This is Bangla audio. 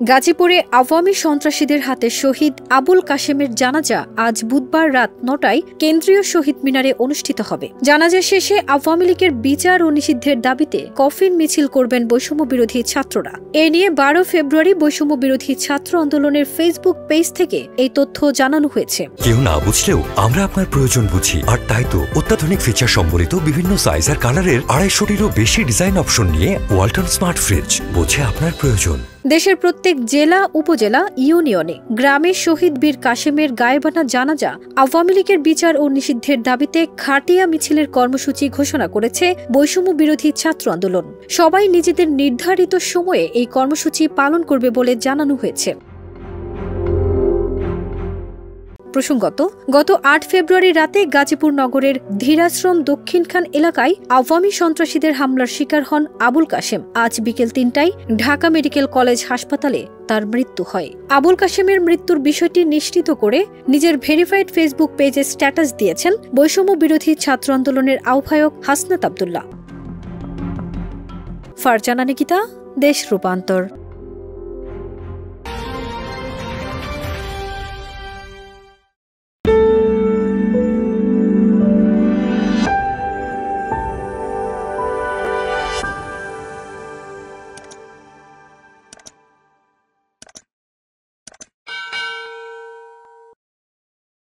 গাজীপুরে আওয়ামী সন্ত্রাসীদের হাতে শহীদ আবুল কাশেমের জানাজা আজ বুধবার রাত ৯টায় কেন্দ্রীয় শহীদ মিনারে অনুষ্ঠিত হবে। জানাজা শেষে আওয়ামী লীগের বিচার ও নিষিদ্ধের দাবিতে কফিন মিছিল করবেন বৈষম্য বিরোধী ছাত্ররা। এ নিয়ে ১২ ফেব্রুয়ারি বৈষম্য বিরোধী ছাত্র আন্দোলনের ফেসবুক পেজ থেকে এই তথ্য জানানো হয়েছে। কেউ না বুঝলেও আমরা আপনার প্রয়োজন বুঝি, আর তাই তো অত্যাধুনিক ফিচার সম্বলিত বিভিন্ন সাইজ আর কালারের ২৫০টিরও বেশি ডিজাইন অপশন নিয়ে ওয়ালটন স্মার্ট ফ্রিজ বোঝে আপনার প্রয়োজন। দেশের প্রত্যেক জেলা, উপজেলা, ইউনিয়নে গ্রামে শহীদ বীর কাশেমের গায়েবানা জানাজা আওয়ামী লীগের বিচার ও নিষিদ্ধের দাবিতে খাটিয়া মিছিলের কর্মসূচি ঘোষণা করেছে বৈষম্য বিরোধী ছাত্র আন্দোলন। সবাই নিজেদের নির্ধারিত সময়ে এই কর্মসূচি পালন করবে বলে জানানো হয়েছে। প্রসঙ্গত, গত ৮ ফেব্রুয়ারি রাতে গাজীপুর নগরের ধীরাশ্রম দক্ষিণখান এলাকায় আওয়ামী সন্ত্রাসীদের হামলার শিকার হন আবুল কাশেম। আজ বিকেল ৩টায় ঢাকা মেডিকেল কলেজ হাসপাতালে তার মৃত্যু হয়। আবুল কাশেমের মৃত্যুর বিষয়টি নিশ্চিত করে নিজের ভেরিফাইড ফেসবুক পেজে স্ট্যাটাস দিয়েছেন বৈষম্য বিরোধী ছাত্র আন্দোলনের আহ্বায়ক হাসনাত আব্দুল্লাহ। ফারজানা নিকিতা, দেশ রূপান্তর।